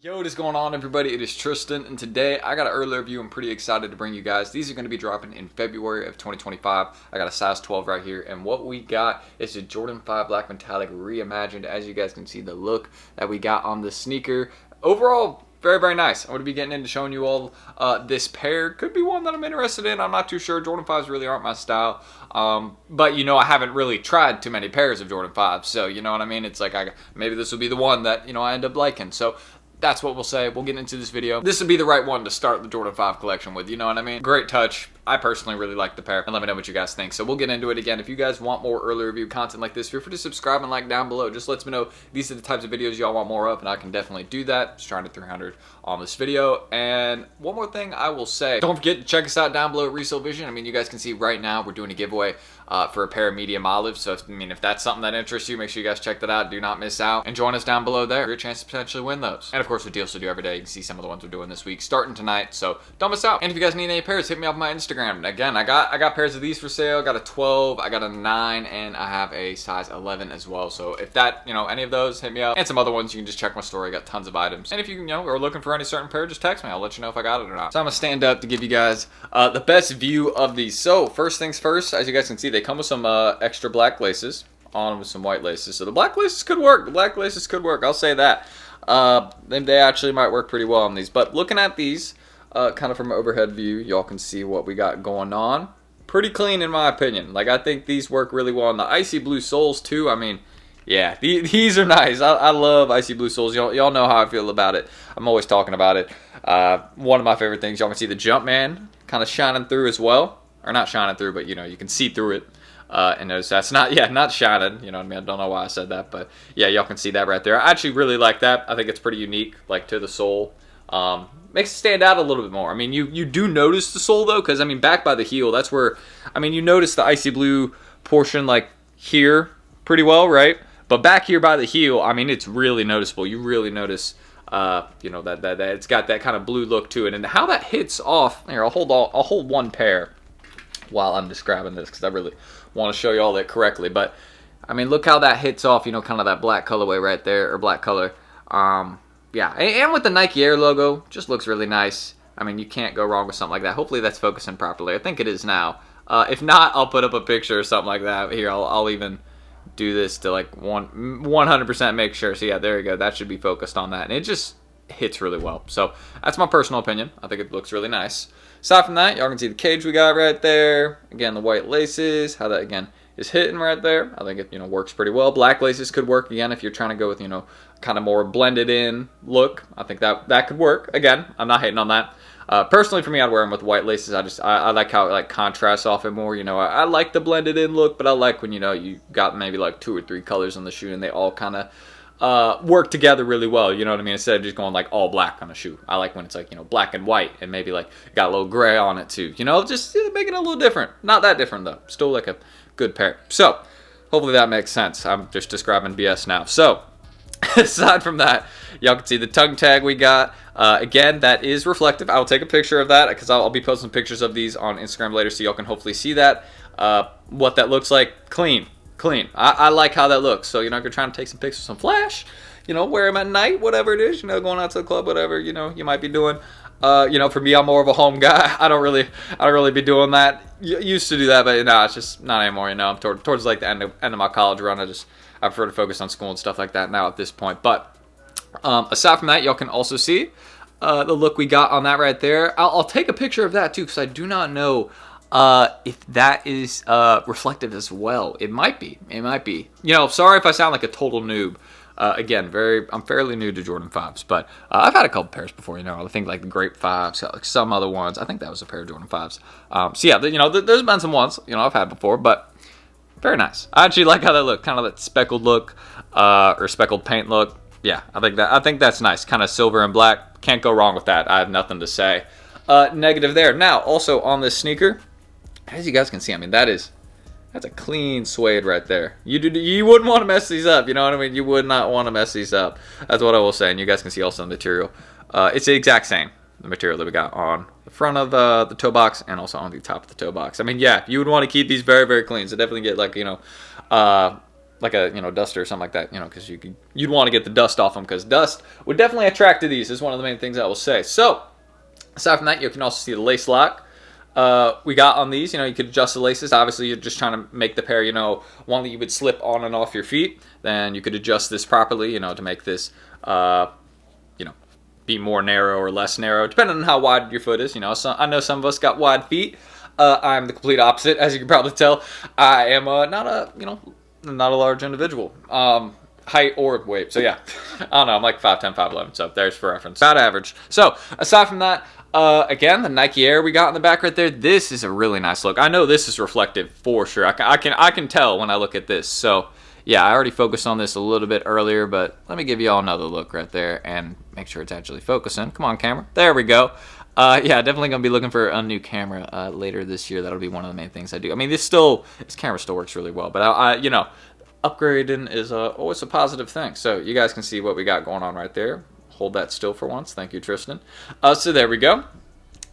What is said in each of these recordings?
Yo, what is going on, everybody? It is Tristan, and today I got an early review I'm pretty excited to bring you guys. These are going to be dropping in February of 2025. I got a size 12 right here, and what we got is a Jordan 5 Black Metallic Reimagined. As you guys can see, the look that we got on the sneaker. Overall, very, very nice. I'm going to be getting into showing you all this pair. Could be one that I'm interested in. I'm not too sure. Jordan 5s really aren't my style. But, you know, I haven't really tried too many pairs of Jordan 5s. So, you know what I mean? It's like, maybe this will be the one that, you know, I end up liking. So, that's what we'll say. We'll get into this video. This would be the right one to start the Jordan 5 collection with, you know what I mean? Great touch. I personally really like the pair, and let me know what you guys think. So we'll get into it again. If you guys want more early review content like this, feel free to subscribe and like down below. Just lets me know these are the types of videos y'all want more of, and I can definitely do that. Just trying to 300 on this video. And one more thing I will say, don't forget to check us out down below at Resale Vision. I mean, you guys can see right now we're doing a giveaway for a pair of medium olives. So, if that's something that interests you, make sure you guys check that out. Do not miss out. And join us down below there for your chance to potentially win those. And of course, with deals to do every day, you can see some of the ones we're doing this week, starting tonight. So don't miss out. And if you guys need any pairs, hit me up on my Instagram. And again, I got pairs of these for sale. I got a 12, I got a 9, and I have a size 11 as well. So if that, you know, any of those, hit me up. And some other ones, you can just check my story. I got tons of items. And if you know, are looking for any certain pair, just text me. I'll let you know if I got it or not. So I'm gonna stand up to give you guys the best view of these. So first things first, as you guys can see, they come with some extra black laces on with some white laces. So the black laces could work. The black laces could work. I'll say that. They actually might work pretty well on these. But looking at these, kind of from an overhead view, y'all can see what we got going on. Pretty clean in my opinion. Like, I think these work really well. And the icy blue soles too. I mean, yeah, these are nice. I love icy blue soles. Y'all know how I feel about it. I'm always talking about it. One of my favorite things. Y'all can see the Jumpman kind of shining through as well. Or not shining through, but you know, you can see through it. And notice that's not shining, you know what I mean? I don't know why I said that, but yeah, y'all can see that right there. I actually really like that. I think it's pretty unique, like, to the sole. Makes it stand out a little bit more. I mean, you do notice the sole though, because I mean, back by the heel, that's where, I mean, you notice the icy blue portion like here pretty well, right? But back here by the heel, I mean, it's really noticeable. You really notice, you know, that it's got that kind of blue look to it, and how that hits off. Here, I'll hold one pair while I'm describing this, because I really want to show you all that correctly. But I mean, look how that hits off, you know, kind of that black colorway right there, or black color. Yeah, and with the Nike Air logo, just looks really nice. I mean, you can't go wrong with something like that. Hopefully that's focusing properly. I think it is now. If not, I'll put up a picture or something like that. Here, I'll even do this to like 100% make sure. So yeah, there you go. That should be focused on that, and it just hits really well. So that's my personal opinion. I think it looks really nice. Aside from that, y'all can see the cage we got right there. Again, the white laces, how that again is hitting right there. I think it, you know, works pretty well. Black laces could work again if you're trying to go with, you know, kind of more blended in look. I think that could work. Again, I'm not hating on that. Personally, for me, I'd wear them with white laces. I like how it like contrasts off it more. You know, I like the blended in look, but I like when, you know, you got maybe like 2 or 3 colors on the shoe and they all kind of work together really well, you know what I mean? Instead of just going like all black on a shoe. I like when it's like, you know, black and white and maybe like got a little gray on it too, you know, just making it a little different. Not that different though, still like a good pair. So hopefully that makes sense. I'm just describing BS now. So aside from that, y'all can see the tongue tag we got. Again, that is reflective. I'll take a picture of that because I'll be posting pictures of these on Instagram later, so y'all can hopefully see that, what that looks like. Clean. I like how that looks. So, you know, if you're trying to take some pictures, some flash, you know, wear them at night, whatever it is, you know, going out to the club, whatever, you know, you might be doing. You know, for me, I'm more of a home guy. I don't really be doing that. Used to do that, but no, it's just not anymore. You know, I'm towards like the end of my college run. I prefer to focus on school and stuff like that now at this point. But aside from that, y'all can also see the look we got on that right there. I'll take a picture of that too, because I do not know if that is reflective as well. It might be. You know, sorry if I sound like a total noob. Again, I'm fairly new to Jordan 5s, but I've had a couple pairs before, you know. I think like the Grape 5s, like some other ones. I think that was a pair of Jordan 5s. So yeah, you know, there's been some ones, you know, I've had before, but very nice. I actually like how they look, kind of that speckled look, or speckled paint look. Yeah, I think that's nice. Kind of silver and black. Can't go wrong with that. I have nothing to say negative there. Now, also on this sneaker, as you guys can see, I mean, that's a clean suede right there. You wouldn't want to mess these up, you know what I mean? You would not want to mess these up. That's what I will say. And you guys can see also the material. It's the exact same, the material that we got on the front of the toe box and also on the top of the toe box. I mean, yeah, you would want to keep these very, very clean. So definitely get like, you know, like a duster or something like that, because you'd want to get the dust off them, because dust would definitely attract to these is one of the main things I will say. So aside from that, you can also see the lace lock we got on these. You could adjust the laces. Obviously, you're just trying to make the pair, one that you would slip on and off your feet. Then you could adjust this properly, to make this, be more narrow or less narrow, depending on how wide your foot is. So I know some of us got wide feet. I'm the complete opposite, as you can probably tell. I am not a large individual, height or weight. So yeah, I don't know. I'm like 5'10", 5'11". So there's for reference, about average. So aside from that, again, the Nike Air we got in the back right there. This is a really nice look. I know this is reflective for sure. I can tell when I look at this. So yeah, I already focused on this a little bit earlier, but let me give you all another look right there and make sure it's actually focusing. Come on, camera. There we go. Yeah, definitely going to be looking for a new camera later this year. That'll be one of the main things I do. I mean, this camera still works really well, but upgrading is always a positive thing. So you guys can see what we got going on right there. Hold that still for once. Thank you, Tristan. So there we go.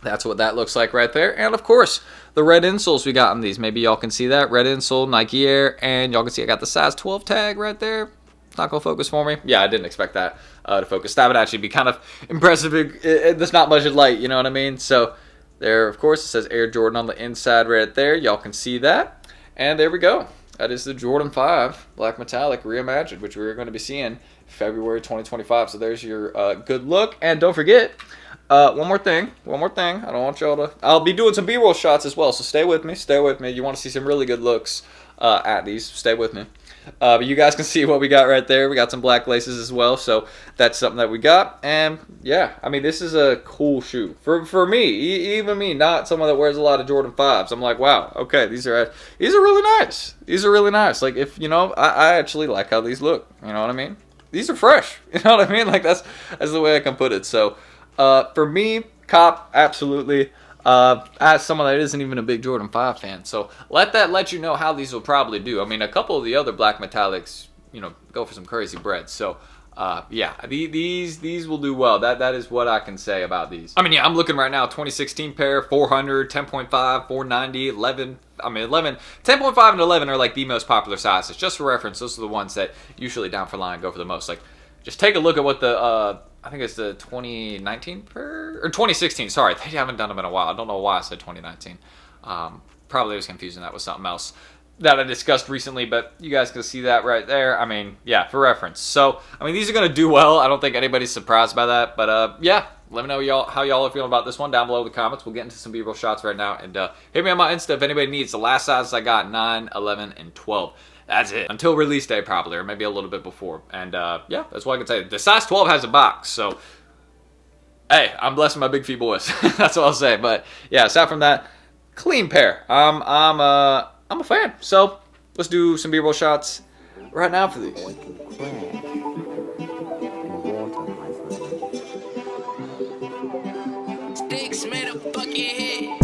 That's what that looks like right there. And, of course, the red insoles we got on these. Maybe y'all can see that. Red insole, Nike Air. And y'all can see I got the size 12 tag right there. Not going to focus for me. Yeah, I didn't expect that to focus. That would actually be kind of impressive. There's not much light, you know what I mean? So there, of course, it says Air Jordan on the inside right there. Y'all can see that. And there we go. That is the Jordan 5 Black Metallic Reimagined, which we're going to be seeing February 2025. So there's your good look. And don't forget, one more thing. I don't want y'all to... I'll be doing some B-roll shots as well, so stay with me. You want to see some really good looks at these. Stay with me. But you guys can see what we got right there. We got some black laces as well, so that's something that we got. And yeah, I mean, this is a cool shoe for me. Even me, not someone that wears a lot of Jordan 5s. I'm like, wow, okay, these are really nice. These are really nice. Like, if I actually like how these look. You know what I mean? These are fresh. You know what I mean? Like, that's the way I can put it. So for me, cop, absolutely. As someone that isn't even a big Jordan 5 fan, so let you know how these will probably do. I mean, a couple of the other black metallics, go for some crazy bread. So yeah, these will do well. That is what I can say about these. I mean, yeah, I'm looking right now, 2016 pair, 400, 10.5, 490, 11. I mean, 11, 10.5 and 11 are like the most popular sizes. Just for reference, those are the ones that usually down for line go for the most. Like, just take a look at what the I think it's the 2019 pair, or 2016, sorry. They haven't done them in a while. I don't know why I said 2019. Probably was confusing that with something else that I discussed recently, but you guys can see that right there. I mean, yeah, for reference. So, I mean, these are going to do well. I don't think anybody's surprised by that, but yeah, let me know how y'all are feeling about this one down below in the comments. We'll get into some B-roll shots right now, and hit me on my Insta if anybody needs. The last sizes I got, 9, 11, and 12. That's it. Until release day, probably, or maybe a little bit before. And yeah, that's what I can say. The size 12 has a box, so hey, I'm blessing my big feet boys. That's what I'll say. But yeah, aside from that, clean pair. I'm a fan. So let's do some B-roll shots right now for these. Sticks made a fucking hit.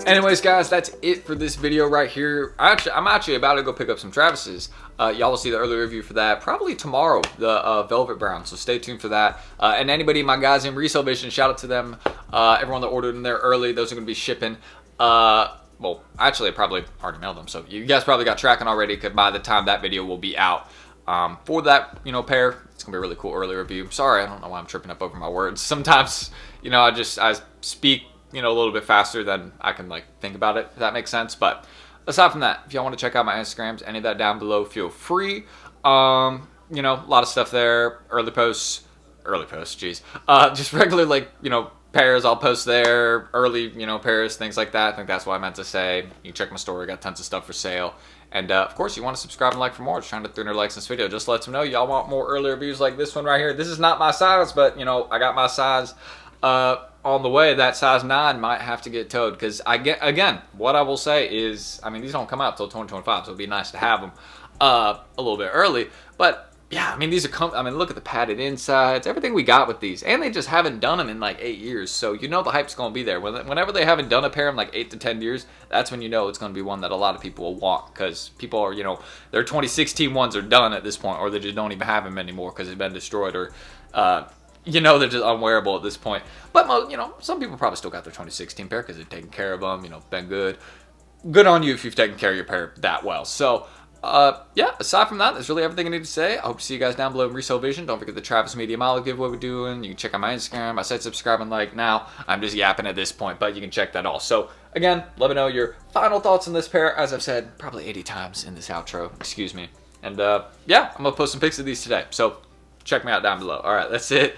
Anyways, guys, that's it for this video right here. I'm actually about to go pick up some Travis's. Y'all will see the early review for that probably tomorrow, the Velvet Brown, so stay tuned for that. And anybody, my guys in Resale Vision, shout out to them. Everyone that ordered in there early, those are going to be shipping. Well, actually, I probably already mailed them, so you guys probably got tracking already, because by the time that video will be out for that, pair, it's going to be a really cool early review. Sorry, I don't know why I'm tripping up over my words. Sometimes, I speak a little bit faster than I can think about it, if that makes sense. But aside from that, if y'all want to check out my Instagrams, any of that down below, feel free. A lot of stuff there, early posts, geez. Just regular pairs I'll post there, early, pairs, things like that. I think that's what I meant to say. You can check my story, got tons of stuff for sale. And of course, you want to subscribe and like for more. Just trying to 300 likes in this video. Just let them know y'all want more early reviews like this one right here. This is not my size, but I got my size on the way. That size 9 might have to get towed because again, what I will say is, these don't come out till 2025, so it'd be nice to have them a little bit early. But yeah, these are look at the padded insides, everything we got with these, and they just haven't done them in like 8 years. So the hype's gonna be there. Whenever they haven't done a pair in like 8 to 10 years, that's when it's gonna be one that a lot of people will want, because people are their 2016 ones are done at this point, or they just don't even have them anymore because they've been destroyed, or they're just unwearable at this point. But some people probably still got their 2016 pair because they've taken care of them, been good. Good on you if you've taken care of your pair that well. So yeah, aside from that, that's really everything I need to say. I hope to see you guys down below in Resale Vision. Don't forget the Travis Media Mile giveaway we're doing. You can check out my Instagram. I said subscribe and like now. I'm just yapping at this point, but you can check that all. So again, let me know your final thoughts on this pair. As I've said probably 80 times in this outro. Excuse me. And yeah, I'm going to post some pics of these today. So check me out down below. All right, that's it.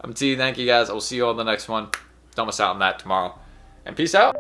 I'm T. Thank you guys. I will see you on the next one. Don't miss out on that tomorrow. And peace out.